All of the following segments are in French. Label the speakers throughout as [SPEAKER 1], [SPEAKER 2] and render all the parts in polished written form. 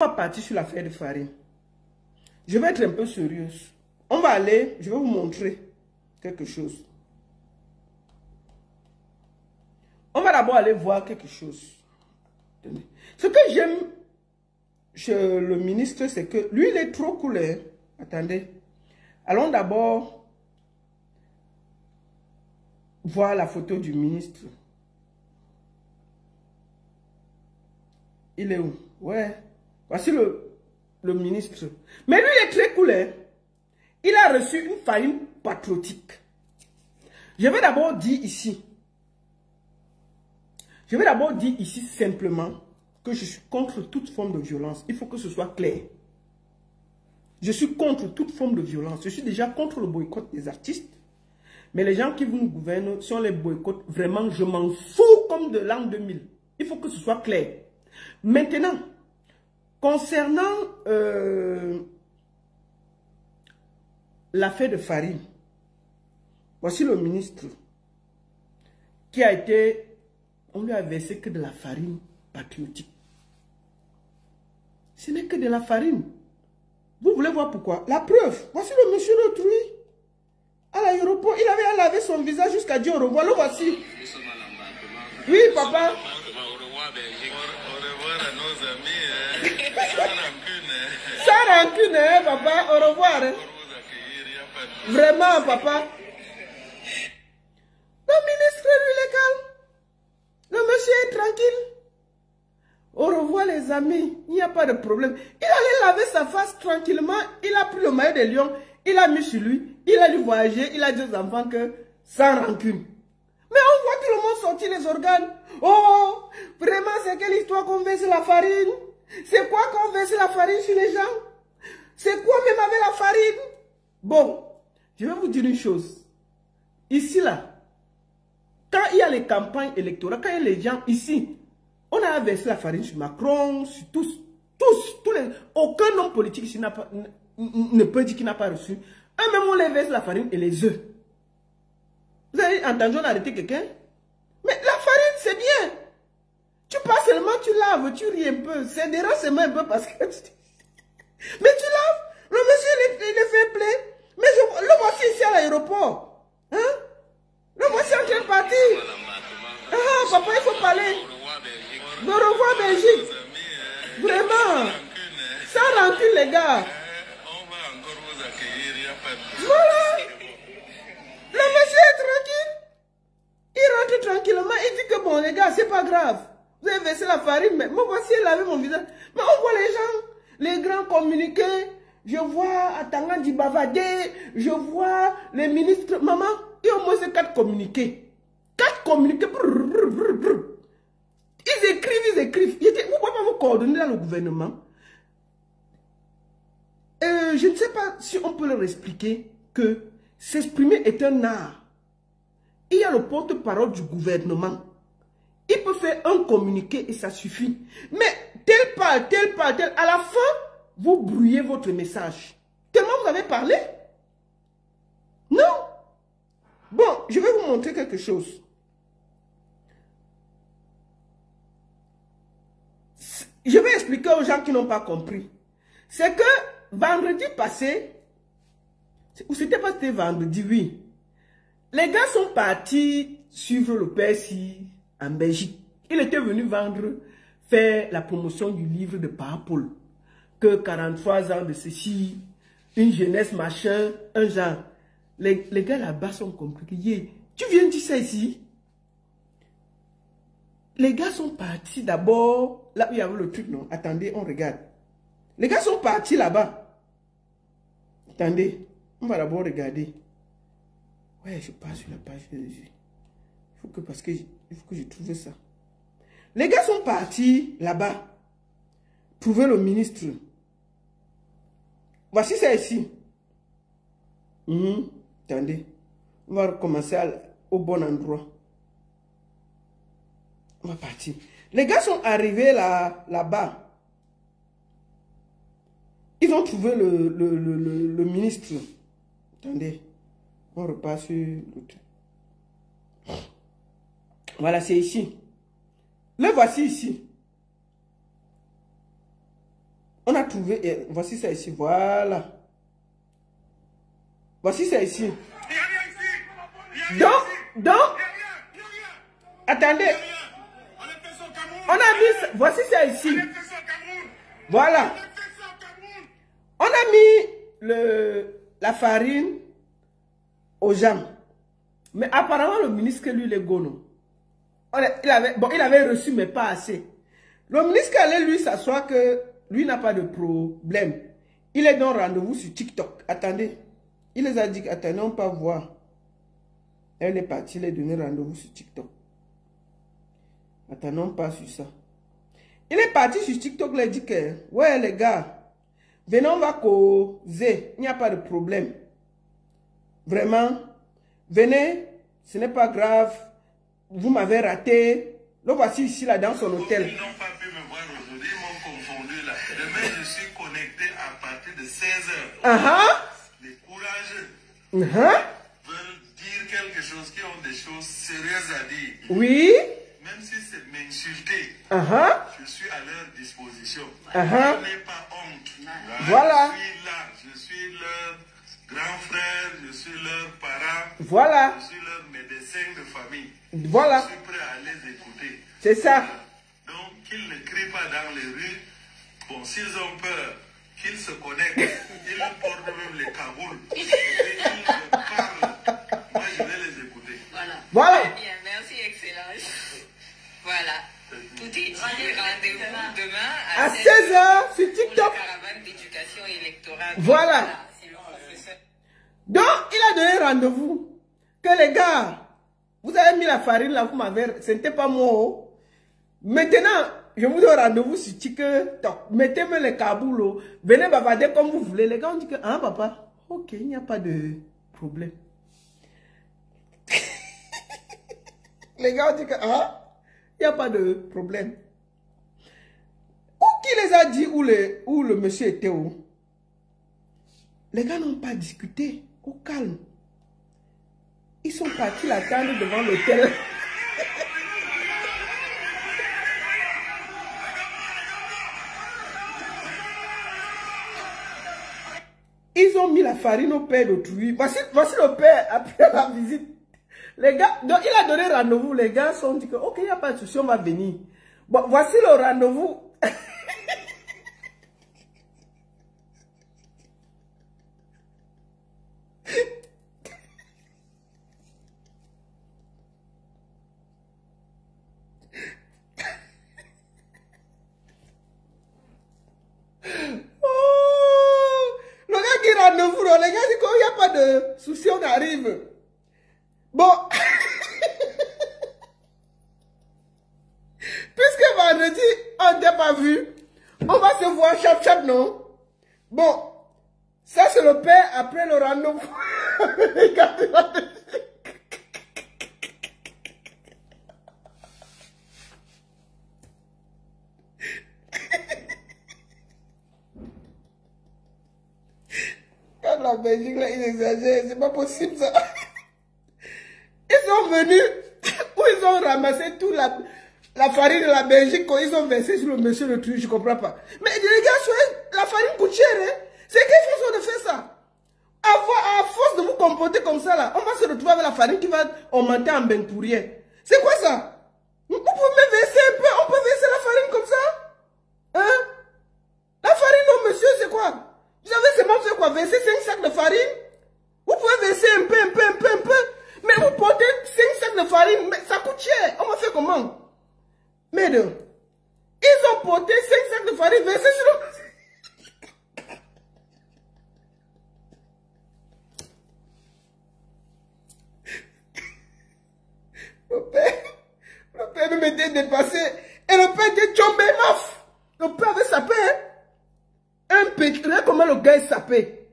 [SPEAKER 1] va partir sur l'affaire de farine. Je vais être un peu sérieuse. On va aller, je vais vous montrer quelque chose. On va d'abord aller voir quelque chose. Ce que j'aime chez le ministre, c'est que lui, il est trop cool. Hein? Attendez. Allons d'abord voir la photo du ministre. Il est où? Ouais. Voici le ministre. Mais lui, il est très cool. Hein? Il a reçu une farine patriotique. Je vais d'abord dire ici. Je vais d'abord dire ici simplement que je suis contre toute forme de violence. Il faut que ce soit clair. Je suis contre toute forme de violence. Je suis déjà contre le boycott des artistes. Mais les gens qui vous gouvernent, si on les boycotte, vraiment, je m'en fous comme de l'an 2000. Il faut que ce soit clair. Maintenant, concernant l'affaire de farine, voici le ministre qui a été... On lui a versé que de la farine patriotique. Ce n'est que de la farine. Vous voulez voir pourquoi? La preuve, voici le monsieur d'autrui. À l'aéroport, il avait à laver son visage jusqu'à dire au revoir. Le voici. Oui, papa.
[SPEAKER 2] Au revoir à nos amis.
[SPEAKER 1] Sans rancune, hein, papa. Au revoir. Hein. Vraiment, papa. Le ministre, lui, il est calme. Le monsieur est tranquille. Au revoir les amis, il n'y a pas de problème. Il allait laver sa face tranquillement. Il a pris le maillot de lion, il a mis sur lui. Il a dû voyager, il a dit aux enfants que sans rancune. Mais on voit tout le monde sortir les organes. Oh, vraiment c'est quelle histoire qu'on verse la farine? C'est quoi qu'on verse la farine sur les gens? C'est quoi même avec la farine? Bon, je vais vous dire une chose. Ici là, quand il y a les campagnes électorales, quand il y a les gens ici, on a versé la farine sur Macron, sur tous les... Aucun homme politique ici ne peut dire qu'il n'a pas reçu. Même on les verse la farine et les œufs. Vous avez entendu, on a arrêté quelqu'un? Mais la farine, c'est bien. Tu passes seulement, tu laves, tu ris un peu. C'est dérange seulement un peu parce que... Mais tu laves. Le monsieur, il est fait play. Mais le voici ici à l'aéroport. Hein? Le voici en train de partir. Ah, papa, il faut parler. De revoir Belgique. Vraiment. Sans rancune, les gars. Voilà. Le monsieur est tranquille. Il rentre tranquillement. Il dit que bon, les gars, c'est pas grave. Vous avez versé la farine, mais moi, voici, il avait mon visage. Mais on voit les gens, les grands communiqués. Je vois Atangandi bavader. Je vois les ministres. Maman, il y a au moins 4 communiqués. 4 communiqués. Ils écrivent. Vous ne pouvez pas vous coordonner dans le gouvernement. Je ne sais pas si on peut leur expliquer que s'exprimer est un art. Il y a le porte-parole du gouvernement. Il peut faire un communiqué et ça suffit. Mais tel parle. À la fin, vous brouillez votre message. Tellement vous avez parlé. Non. Bon, je vais vous montrer quelque chose. Je vais expliquer aux gens qui n'ont pas compris. C'est que vendredi passé, ou c'était pas c'était vendredi, oui. Les gars sont partis suivre le PSI en Belgique. Il était venu faire la promotion du livre de Paul. Que 43 ans de ceci, une jeunesse machin, un genre. Les gars là-bas sont compliqués. Tu viens dire ça ici? Les gars sont partis d'abord, là où il y avait le truc, non? Attendez, on regarde. Les gars sont partis là-bas. Attendez, on va d'abord regarder. Ouais, je passe sur la page. Il faut que, parce que il faut que je trouve ça. Les gars sont partis là-bas. Trouver le ministre. Voici ça ici. Attendez. On va recommencer au bon endroit. On va partir. Les gars sont arrivés là-bas. Ils ont trouvé le ministre. Attendez. On repart sur l'autre. Voilà, c'est ici. Le voici ici. On a trouvé, voici ça ici, voilà. Voici ça ici. Donc, attendez. On a mis, voici ça ici. Voilà. On a mis la farine aux gens. Mais apparemment, le ministre, lui, les gono. Il avait reçu, mais pas assez. Le ministre allait lui s'asseoir que lui n'a pas de problème. Il est dans rendez-vous sur TikTok. Attendez. Il les a dit, attendez, on peut voir. Elle est partie, il est donné rendez-vous sur TikTok. Attendons pas sur ça. Il est parti sur TikTok, il a dit que, ouais les gars, venez, on va causer, il n'y a pas de problème. Vraiment, venez, ce n'est pas grave, vous m'avez raté. Le voici ici, là, dans son hôtel.
[SPEAKER 2] Ils n'ont pas pu me voir aujourd'hui, ils m'ont confondu là. Demain, je suis connecté à partir de 16h. Les courageux veulent dire quelque chose, qui ont des choses sérieuses à dire.
[SPEAKER 1] Oui.
[SPEAKER 2] Même si c'est m'insulter, je suis à leur disposition. Je n'ai pas honte.
[SPEAKER 1] Voilà.
[SPEAKER 2] Je suis là, je suis leur grand frère, je suis leur parent.
[SPEAKER 1] Voilà.
[SPEAKER 2] Je suis leur médecin de famille.
[SPEAKER 1] Voilà.
[SPEAKER 2] Je suis prêt à les écouter.
[SPEAKER 1] C'est ça.
[SPEAKER 2] Donc, qu'ils ne crient pas dans les rues. Bon, s'ils ont peur, qu'ils se connectent. Ils portent même les kabouls. Et ils me parlent. Moi, je vais les écouter.
[SPEAKER 1] Voilà.
[SPEAKER 3] Bien, merci, Excellence. Voilà. Tout est dit. Rendez-vous demain
[SPEAKER 1] à 16h sur TikTok.
[SPEAKER 3] Pour la caravane d'éducation électorale.
[SPEAKER 1] Voilà.
[SPEAKER 3] C'est le professeur.
[SPEAKER 1] Donc, il a donné rendez-vous. Que les gars, vous avez mis la farine là, vous m'avez... Ce n'était pas moi. Maintenant, je vous donne rendez-vous sur TikTok. Mettez-moi les kaboulos. Venez bavarder comme vous voulez. Les gars ont dit que, ah papa, ok, il n'y a pas de problème. Les gars ont dit que, ah, il n'y a pas de problème. Où qui les a dit où le monsieur était où? Les gars n'ont pas discuté. Au calme. Ils sont partis l'attendre devant l'hôtel. Ils ont mis la farine au père d'autrui. Voici le père après la visite. Les gars, donc il a donné rendez-vous. Les gars sont dit que, ok, il n'y a pas de souci, on va venir. Bon, voici le rendez-vous. Rendez-vous, les gars disent qu'il n'y a pas de souci, on arrive. Bon. Puisque vendredi, on n'a pas vu, on va se voir chap, non? Bon. Ça, c'est le père après le rendez-vous. Les gars, quand la Belgique, là, ils exagèrent, c'est pas possible ça. Ils sont venus, où ils ont ramassé toute la farine de la Belgique, quand ils ont versé sur le monsieur le truc, je comprends pas. Mais les gars, la farine coûte cher, hein. C'est quelle façon de faire ça? À force de vous comporter comme ça, là, on va se retrouver avec la farine qui va augmenter en bain pour rien. C'est quoi ça? Vous pouvez verser un peu, on peut verser la farine comme ça? Hein? La farine, non, monsieur, c'est quoi? Vous avez seulement fait quoi? Verser 5 sacs de farine? Vous pouvez verser un peu. Mais vous portez 5 sacs de farine, mais ça coûte cher. On va faire comment? Merde. Ils ont porté 5 sacs de farine versés sur le... Le père me m'était dépassé. Et le père était tombé maf. Le père avait sapé, hein? Un petit, regarde comment le gars est sapé.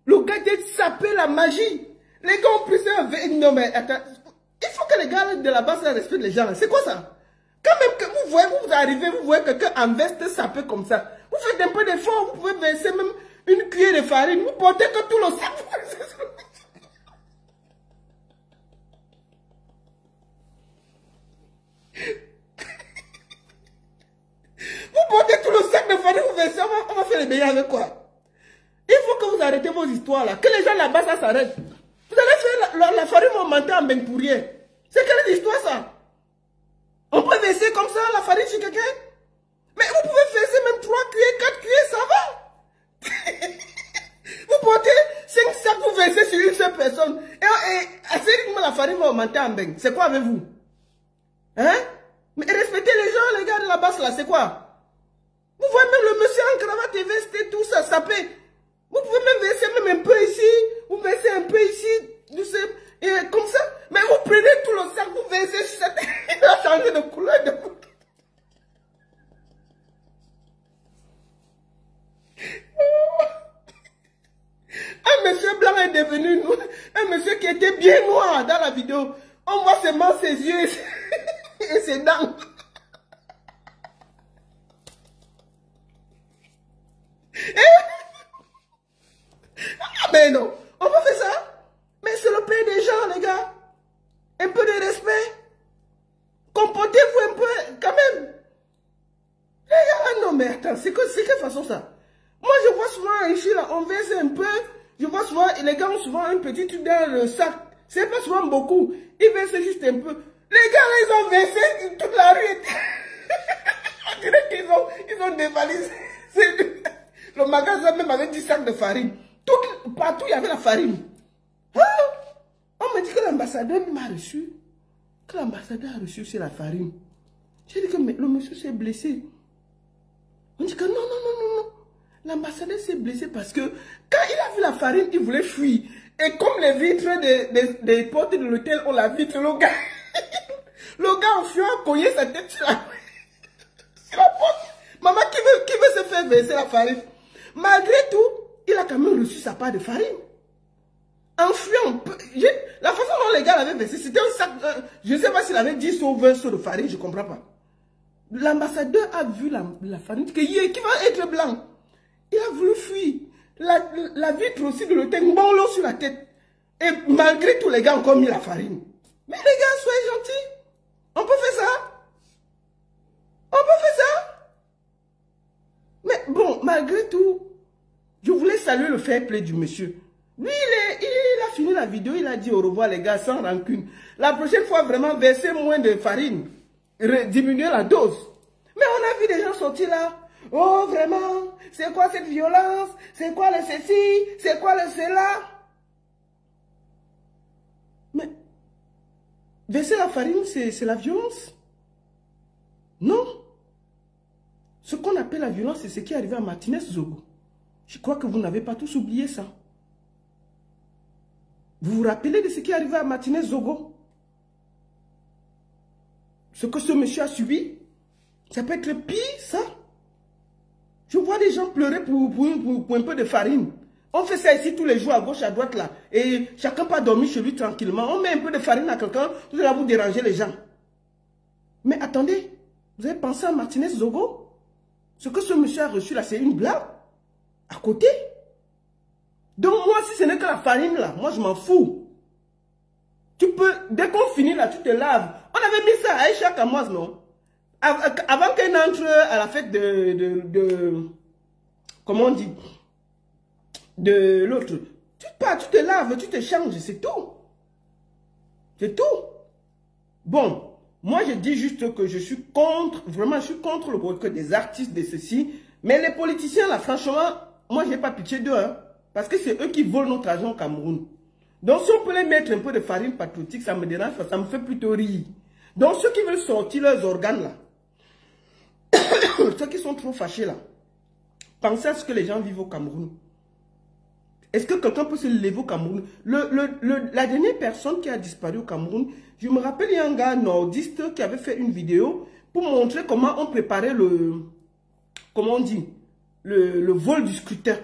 [SPEAKER 1] Le gars était sapé, la magie. Les gars ont pris ça. Non mais attends. Il faut que les gars de la base respectent les gens. C'est quoi ça? Quand même que vous voyez, vous arrivez, vous voyez quelqu'un en veste sapé comme ça. Vous faites un peu d'effort, vous pouvez verser même une cuillère de farine. Vous portez que tout le sac. Vous portez tout le sac de farine, vous versez, on va faire faire le meilleur avec quoi? Il faut que vous arrêtez vos histoires là. Que les gens là-bas, ça s'arrête. Vous allez faire la farine montée en bain pour rien. C'est quelle histoire ça? On peut verser comme ça la farine chez quelqu'un? Mais vous pouvez verser même 3 cuillères, 4 cuillères, ça va. Vous portez 5 sacs, vous versez sur une seule personne. Et assez uniquement la farine va augmenter en bain. C'est quoi avec vous? Hein? Mais respectez les gens, les gars de la basse là, c'est quoi? Vous voyez même le monsieur en cravate et veste et tout ça, ça paie. Vous pouvez même verser même un peu ici, vous versez un peu ici, et comme ça. Mais vous prenez tout le sac, vous versez sur cette... Il a changé de couleur de vous. Un monsieur blanc est devenu noir. Un monsieur qui était bien noir dans la vidéo. On voit seulement ses yeux et ses dents. Ah mais non, on va faire ça. Mais c'est le pays des gens, les gars. Un peu de respect. Comportez-vous un peu, quand même. Les gars, non mais attends, c'est quelle façon ça? Moi je vois souvent ici, là, on verse un peu. Je vois souvent, les gars ont souvent un petit truc dans le sac. C'est pas souvent beaucoup. Ils versent juste un peu. Les gars, là, ils ont versé toute la rue. On dirait qu'ils ont dévalisé. Le magasin même avec 10 sacs de farine. Partout, il y avait la farine. Hein? On me dit que l'ambassadeur m'a reçu. Que l'ambassadeur a reçu aussi la farine. J'ai dit que le monsieur s'est blessé. On dit que non. L'ambassadeur s'est blessé parce que quand il a vu la farine, il voulait fuir. Et comme les vitres des portes de l'hôtel ont la vitre, le gars en fuyant a cogné sa tête sur la porte. Maman qui veut se faire verser la farine. Malgré tout, il a quand même reçu sa part de farine. En fuyant, la façon dont les gars l'avaient versé, c'était un sac, je ne sais pas s'il avait 10 ou 20 seaux de farine, je ne comprends pas. L'ambassadeur a vu la farine qui va être blanc. Il a voulu fuir. La vitre aussi de l'hôtel, bon l'eau sur la tête. Et malgré tout, les gars ont encore mis la farine. Mais les gars, soyez gentils. On peut faire ça. On peut faire ça. Mais bon, malgré tout, je voulais saluer le fair play du monsieur. Lui, il a fini la vidéo, il a dit au revoir les gars, sans rancune. La prochaine fois, vraiment, versez moins de farine. Diminuer la dose. Mais on a vu des gens sortir là. Oh, vraiment, c'est quoi cette violence? C'est quoi le ceci? C'est quoi le cela? Mais, verser la farine, c'est la violence? Non. Ce qu'on appelle la violence, c'est ce qui est arrivé à Martinez Zogo. Je crois que vous n'avez pas tous oublié ça. Vous vous rappelez de ce qui est arrivé à Martinez Zogo? Ce que ce monsieur a subi? Ça peut être pire, ça? Je vois des gens pleurer pour un peu de farine. On fait ça ici tous les jours, à gauche, à droite, là. Et chacun peut dormir chez lui tranquillement. On met un peu de farine à quelqu'un, vous allez vous déranger les gens. Mais attendez, vous avez pensé à Martinez Zogo? Ce que ce monsieur a reçu là, c'est une blague. À côté. Donc moi, si ce n'est que la farine là, moi je m'en fous. Tu peux, dès qu'on finit là, tu te laves. On avait mis ça à Aïcha Kamoise, non? Avant qu'elle entre à la fête comment on dit, de l'autre, tu te laves, tu te changes, c'est tout. C'est tout. Bon, moi je dis juste que je suis contre, vraiment je suis contre le boycott des artistes, de ceci. Mais les politiciens là, franchement, moi j'ai pas pitié d'eux, hein, parce que c'est eux qui volent notre argent au Cameroun. Donc si on peut les mettre un peu de farine patriotique, ça me dérange, ça me fait plutôt rire. Donc ceux qui veulent sortir leurs organes là, ceux qui sont trop fâchés là, pensez à ce que les gens vivent au Cameroun. Est-ce que quelqu'un peut se lever au Cameroun? La dernière personne qui a disparu au Cameroun, je me rappelle, il y a un gars nordiste qui avait fait une vidéo pour montrer comment on préparait comment on dit, le vol du scrutin,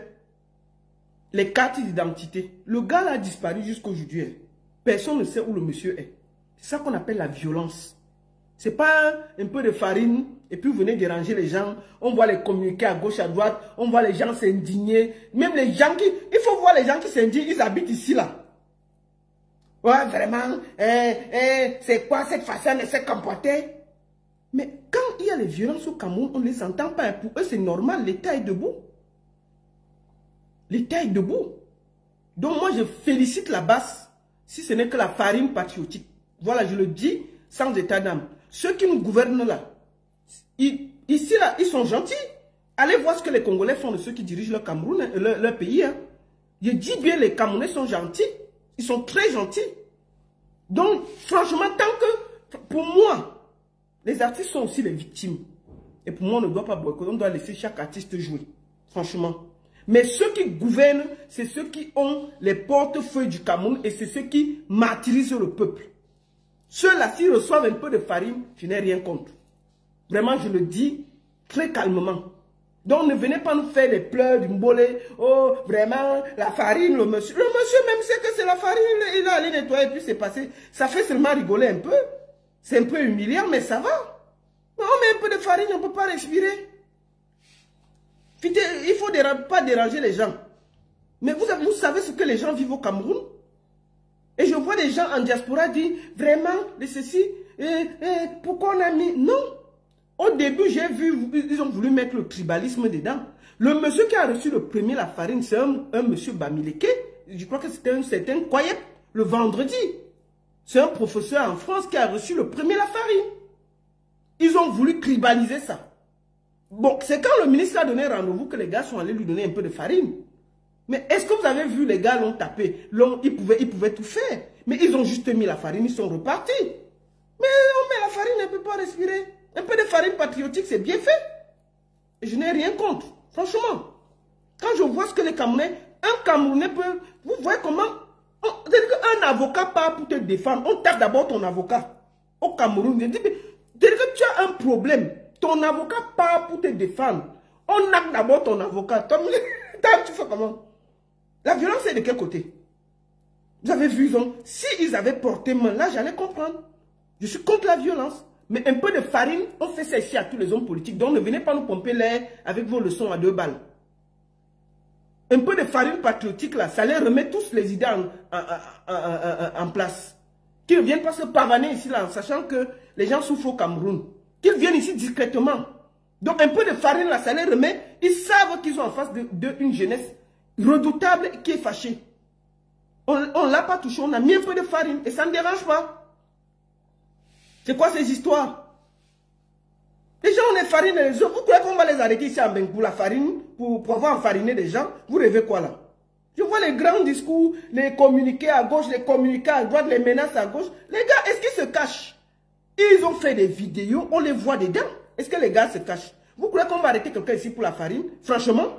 [SPEAKER 1] les cartes d'identité. Le gars là a disparu jusqu'aujourd'hui. Personne ne sait où le monsieur est. C'est ça qu'on appelle la violence. C'est pas un peu de farine et puis vous venez déranger les gens. On voit les communiqués à gauche, à droite. On voit les gens s'indigner. Même les gens qui... Il faut voir les gens qui s'indignent. Ils habitent ici là. Ouais, vraiment. C'est quoi cette façon de se comporter? Mais quand il y a les violences au Cameroun, on ne les entend pas. Pour eux, c'est normal. L'État est debout. L'État est debout. Donc moi, je félicite la base, si ce n'est que la farine patriotique. Voilà, je le dis sans état d'âme. Ceux qui nous gouvernent là, ici, là, ils sont gentils. Allez voir ce que les Congolais font de ceux qui dirigent le Cameroun, leur pays. Hein. Je dis bien, les Camerounais sont gentils. Ils sont très gentils. Donc, franchement, tant que, pour moi, les artistes sont aussi les victimes. Et pour moi, on ne doit pas boycotter, on doit laisser chaque artiste jouer. Franchement. Mais ceux qui gouvernent, c'est ceux qui ont les portefeuilles du Cameroun et c'est ceux qui martyrisent le peuple. Ceux-là, s'ils reçoivent un peu de farine, je n'ai rien contre. Vraiment, je le dis très calmement. Donc, ne venez pas nous faire des pleurs, du mbolé. Oh, vraiment, la farine, le monsieur. Le monsieur même sait que c'est la farine, il a allé nettoyer et puis c'est passé. Ça fait seulement rigoler un peu. C'est un peu humiliant, mais ça va. Mais on met un peu de farine, on ne peut pas respirer. Il ne faut pas déranger les gens. Mais vous savez ce que les gens vivent au Cameroun? Et je vois des gens en diaspora dire, vraiment, de ceci, pourquoi on a mis... Non. Au début, j'ai vu, ils ont voulu mettre le tribalisme dedans. Le monsieur qui a reçu le premier la farine, c'est un monsieur Bamileke. Je crois que c'était un certain Koyep, le vendredi. C'est un professeur en France qui a reçu le premier la farine. Ils ont voulu tribaliser ça. Bon, c'est quand le ministre a donné rendez-vous que les gars sont allés lui donner un peu de farine. Mais est-ce que vous avez vu, les gars l'ont tapé? Ils pouvaient tout faire. Mais ils ont juste mis la farine, ils sont repartis. Mais on met la farine, elle ne peut pas respirer. Un peu de farine patriotique, c'est bien fait. Et je n'ai rien contre, franchement. Quand je vois ce que les Camerounais, un Camerounais peut... Vous voyez comment... C'est-à-dire qu'un avocat part pour te défendre. On tape d'abord ton avocat. Au Cameroun, c'est-à-dire que tu as un problème. Ton avocat part pour te défendre. On nappe d'abord ton avocat. Toi, tu fais comment? La violence est de quel côté? Vous avez vu, s'ils avaient porté main, là, j'allais comprendre. Je suis contre la violence. Mais un peu de farine, on fait ça ici à tous les hommes politiques. Donc ne venez pas nous pomper l'air avec vos leçons à 2 balles. Un peu de farine patriotique, là, ça les remet tous les idées en place. Qu'ils ne viennent pas se pavaner ici, là, en sachant que les gens souffrent au Cameroun. Qu'ils viennent ici discrètement. Donc un peu de farine, là, ça les remet. Ils savent qu'ils sont en face d'une jeunesse redoutable qui est fâchée. On ne l'a pas touché, on a mis un peu de farine et ça ne dérange pas. C'est quoi ces histoires? Les gens ont des farines et les autres. Vous croyez qu'on va les arrêter ici en Bengue pour la farine, pour avoir enfariné des gens? Vous rêvez quoi là? Je vois les grands discours, les communiqués à gauche, les communiqués à droite, les menaces à gauche. Les gars, est-ce qu'ils se cachent? Ils ont fait des vidéos, on les voit dedans. Est-ce que les gars se cachent? Vous croyez qu'on va arrêter quelqu'un ici pour la farine? Franchement?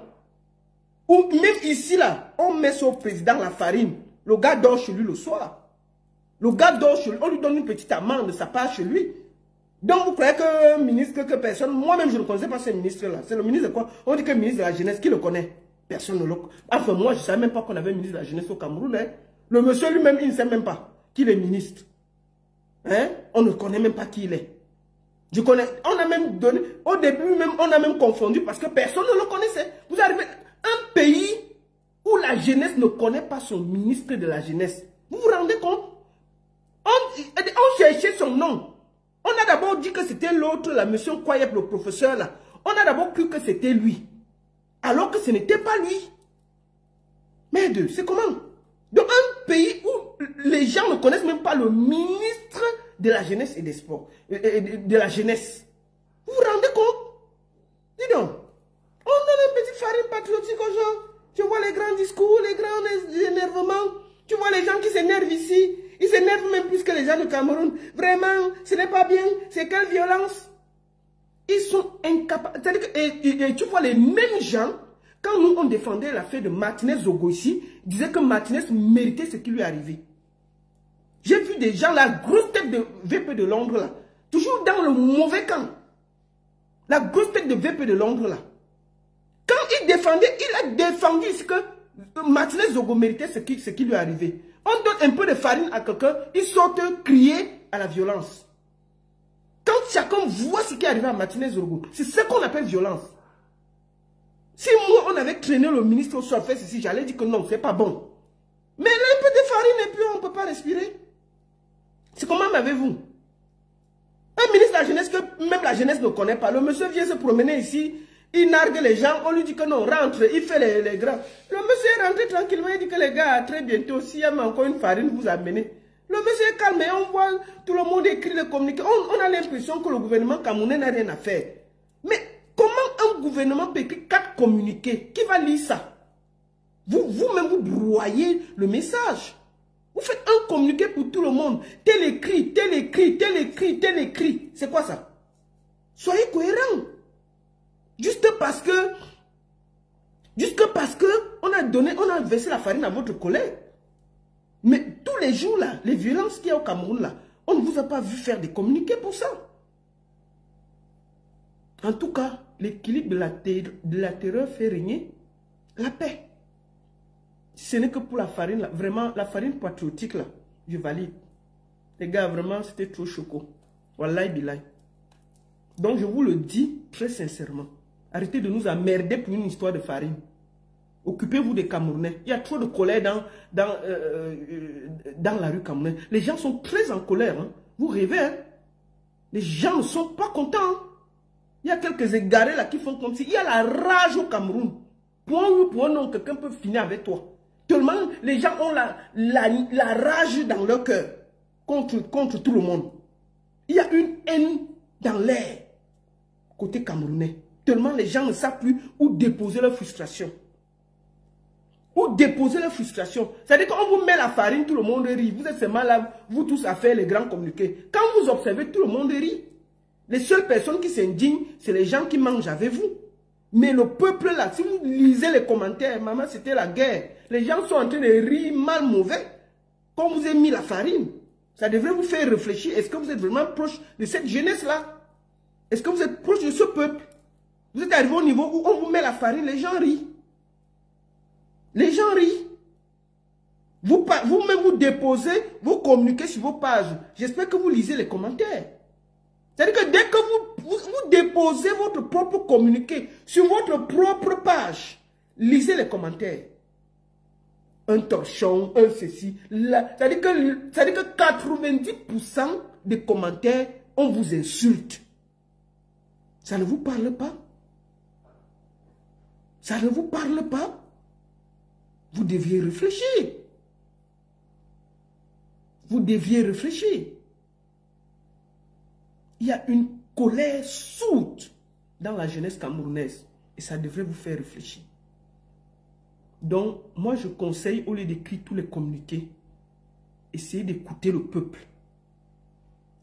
[SPEAKER 1] Ou même ici là, on met son président la farine. Le gars dort chez lui le soir. Le gars dort chez lui, on lui donne une petite amende, ça part chez lui. Donc vous croyez que ministre, que personne, moi-même je ne connaissais pas ce ministre-là. C'est le ministre de quoi? On dit que le ministre de la jeunesse, qui le connaît? Personne ne le connaît. Enfin moi je ne savais même pas qu'on avait un ministre de la jeunesse au Cameroun. Hein? Le monsieur lui-même, il ne sait même pas qu'il est ministre. Hein? On ne connaît même pas qui il est. Je connais, on a même donné, au début même, on a même confondu parce que personne ne le connaissait. Vous arrivez, un pays où la jeunesse ne connaît pas son ministre de la jeunesse. Vous vous rendez compte? On cherchait son nom. On a d'abord dit que c'était l'autre, la monsieur Koyep, le professeur là. On a d'abord cru que c'était lui. Alors que ce n'était pas lui. Merde, c'est comment? Dans un pays où les gens ne connaissent même pas le ministre de la jeunesse et des sports. De la jeunesse. Vous vous rendez compte? Dis donc. On donne une petite farine patriotique aux gens. Tu vois les grands discours, les grands énervements. Tu vois les gens qui s'énervent ici. Ils s'énervent même plus que les gens du Cameroun. Vraiment, ce n'est pas bien. C'est quelle violence? Ils sont incapables. Et tu vois les mêmes gens, quand nous on défendait l'affaire de Martinez Zogo ici, disaient que Martinez méritait ce qui lui est arrivé. J'ai vu des gens, la grosse tête de VP de Londres là, toujours dans le mauvais camp. La grosse tête de VP de Londres là. Quand il défendait, il a défendu ici que Martinez Zogo méritait ce qui lui est arrivé. On donne un peu de farine à quelqu'un, il saute crier à la violence. Quand chacun voit ce qui est arrivé à Martinez Zogo, c'est ce qu'on appelle violence. Si moi, on avait traîné le ministre au soir, fait ceci, j'allais dire que non, c'est pas bon. Mais là, un peu de farine et puis on ne peut pas respirer. C'est comment m'avez-vous? Un ministre de la jeunesse que même la jeunesse ne connaît pas. Le monsieur vient se promener ici Il nargue les gens, on lui dit que non, rentre, il fait les grands. Le monsieur est rentré tranquillement, il dit que les gars, très bientôt, s'il y a encore une farine, vous amenez. Le monsieur est calme et on voit tout le monde écrit le communiqué. On a l'impression que le gouvernement camerounais n'a rien à faire. Mais comment un gouvernement peut écrire 4 communiqués? Qui va lire ça? Vous-même, vous broyez le message. Vous faites un communiqué pour tout le monde. Tel écrit, tel écrit, tel écrit, tel écrit. C'est quoi ça? Soyez cohérents. Juste parce que on a versé la farine à votre collègue. Mais tous les jours là, les violences qu'il y a au Cameroun là, on ne vous a pas vu faire des communiqués pour ça. En tout cas, l'équilibre de la terreur fait régner la paix. Ce n'est que pour la farine là, vraiment la farine patriotique là, je valide. Les gars, vraiment c'était trop choquant. Wallahi billahi. Donc je vous le dis très sincèrement. Arrêtez de nous emmerder pour une histoire de farine. Occupez-vous des Camerounais. Il y a trop de colère dans la rue camerounaise. Les gens sont très en colère. Hein. Vous rêvez. Hein? Les gens ne sont pas contents. Hein? Il y a quelques égarés là qui font comme si. Il y a la rage au Cameroun. Pour un oui, pour un non, quelqu'un peut finir avec toi. Tellement les gens ont la rage dans leur cœur contre tout le monde. Il y a une haine dans l'air côté camerounais. Tellement les gens ne savent plus où déposer leur frustration. Où déposer leur frustration. C'est-à-dire qu'on vous met la farine, tout le monde rit. Vous êtes seulement là, vous tous à faire les grands communiqués. Quand vous observez, tout le monde rit. Les seules personnes qui s'indignent, c'est les gens qui mangent avec vous. Mais le peuple là, si vous lisez les commentaires, maman c'était la guerre. Les gens sont en train de rire mal mauvais. Quand vous avez mis la farine, ça devrait vous faire réfléchir. Est-ce que vous êtes vraiment proche de cette jeunesse-là? Est-ce que vous êtes proche de ce peuple? Vous êtes arrivé au niveau où on vous met la farine, les gens rient. Les gens rient. Vous-même, vous déposez, vous communiquez sur vos pages. J'espère que vous lisez les commentaires. C'est-à-dire que dès que vous déposez votre propre communiqué sur votre propre page, lisez les commentaires. Un torchon, un ceci. C'est-à-dire que 90% des commentaires, on vous insulte. Ça ne vous parle pas? Ça ne vous parle pas? Vous deviez réfléchir. Vous deviez réfléchir. Il y a une colère sourde dans la jeunesse camerounaise. Et ça devrait vous faire réfléchir. Donc, moi je conseille, au lieu d'écrire tous les communiqués, essayez d'écouter le peuple.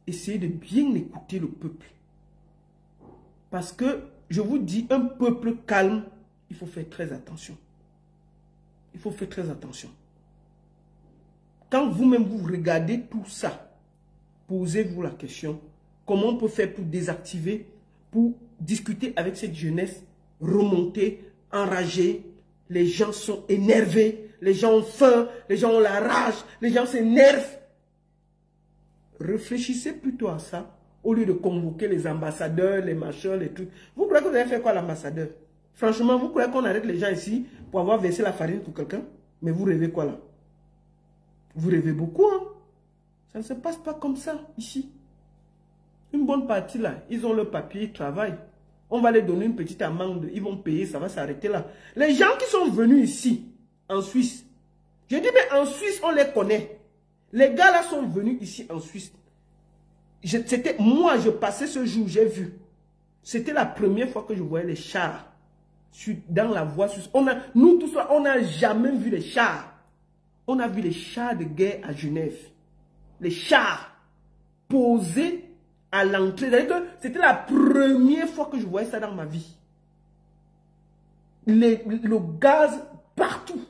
[SPEAKER 1] Essayez de bien écouter le peuple. Parce que, je vous dis, un peuple calme, il faut faire très attention. Il faut faire très attention. Quand vous-même vous regardez tout ça, posez-vous la question, comment on peut faire pour désactiver, pour discuter avec cette jeunesse, remonter, enrager. Les gens sont énervés, les gens ont faim, les gens ont la rage, les gens s'énervent. Réfléchissez plutôt à ça, au lieu de convoquer les ambassadeurs, les machins, les trucs. Vous croyez que vous allez faire quoi l'ambassadeur? Franchement, vous croyez qu'on arrête les gens ici pour avoir versé la farine pour quelqu'un? Mais vous rêvez quoi là? Vous rêvez beaucoup, hein? Ça ne se passe pas comme ça, ici. Une bonne partie là, ils ont leur papier, ils travaillent. On va les donner une petite amende, ils vont payer, ça va s'arrêter là. Les gens qui sont venus ici, en Suisse, je dis mais en Suisse, on les connaît. Les gars là sont venus ici en Suisse. Moi, je passais ce jour, j'ai vu. C'était la première fois que je voyais les chars dans la voie suisse. Nous tous là, on n'a jamais vu les chars. On a vu les chars de guerre à Genève. Les chars posés à l'entrée. C'était la première fois que je voyais ça dans ma vie. Le gaz partout.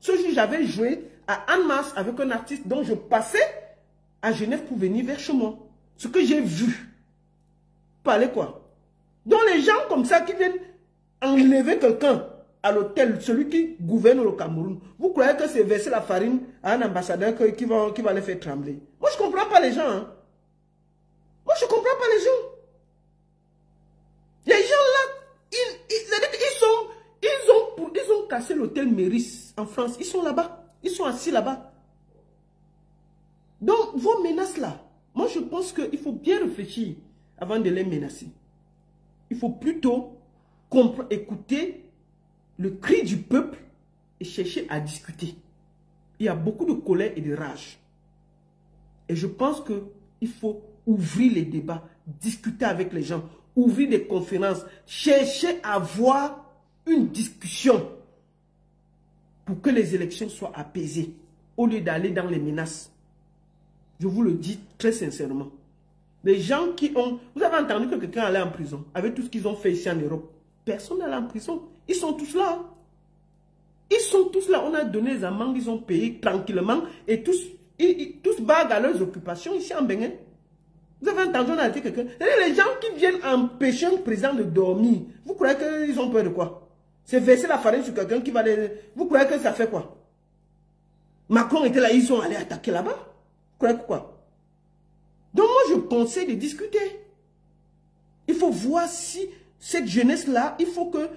[SPEAKER 1] Ce jour, j'avais joué à Annemasse avec un artiste dont je passais à Genève pour venir vers chez moi. Ce que j'ai vu. Parler quoi? Donc les gens comme ça qui viennent enlever quelqu'un à l'hôtel, celui qui gouverne le Cameroun, vous croyez que c'est verser la farine à un ambassadeur qui va les faire trembler? Moi, je ne comprends pas les gens. Hein. Moi, je ne comprends pas les gens. Les gens là, ils ont cassé l'hôtel Méris en France. Ils sont là-bas. Ils sont assis là-bas. Donc, vos menaces là, moi, je pense qu'il faut bien réfléchir avant de les menacer. Il faut plutôt écouter le cri du peuple et chercher à discuter. Il y a beaucoup de colère et de rage. Et je pense qu'il faut ouvrir les débats, discuter avec les gens, ouvrir des conférences, chercher à avoir une discussion pour que les élections soient apaisées, au lieu d'aller dans les menaces. Je vous le dis très sincèrement. Les gens qui ont... Vous avez entendu que quelqu'un allait en prison, avec tout ce qu'ils ont fait ici en Europe. Personne n'allait en prison. Ils sont tous là. Ils sont tous là. On a donné les amendes, ils ont payé tranquillement. Et tous vaguent à leurs occupations ici en Bénin. Vous avez entendu, on a dit quelqu'un. Les gens qui viennent empêcher un président de dormir, vous croyez qu'ils ont peur de quoi? C'est verser la farine sur quelqu'un qui va les... Vous croyez que ça fait quoi? Macron était là, ils sont allés attaquer là-bas. Vous croyez quoi? Donc moi, je conseille de discuter. Il faut voir si cette jeunesse-là, il faut que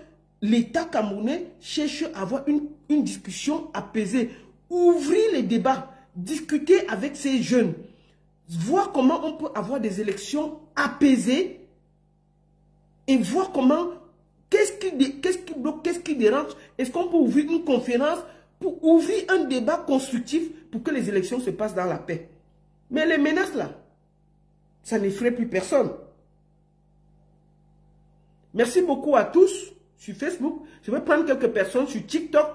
[SPEAKER 1] l'État camerounais cherche à avoir une discussion apaisée. Ouvrir les débats, discuter avec ces jeunes. Voir comment on peut avoir des élections apaisées et voir comment, qu'est-ce qui bloque, qu'est-ce qui dérange. Est-ce qu'on peut ouvrir une conférence pour ouvrir un débat constructif pour que les élections se passent dans la paix. Mais les menaces là, ça n'effraie plus personne. Merci beaucoup à tous sur Facebook. Je vais prendre quelques personnes sur TikTok.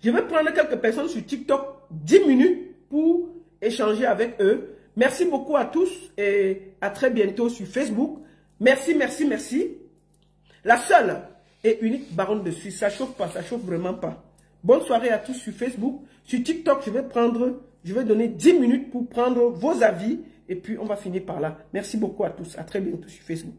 [SPEAKER 1] Je vais prendre quelques personnes sur TikTok 10 minutes pour échanger avec eux. Merci beaucoup à tous et à très bientôt sur Facebook. Merci, merci, merci. La seule et unique baronne de Suisse. Ça chauffe pas, ça chauffe vraiment pas. Bonne soirée à tous sur Facebook. Sur TikTok, je vais donner 10 minutes pour prendre vos avis et puis on va finir par là. Merci beaucoup à tous. À très bientôt sur Facebook.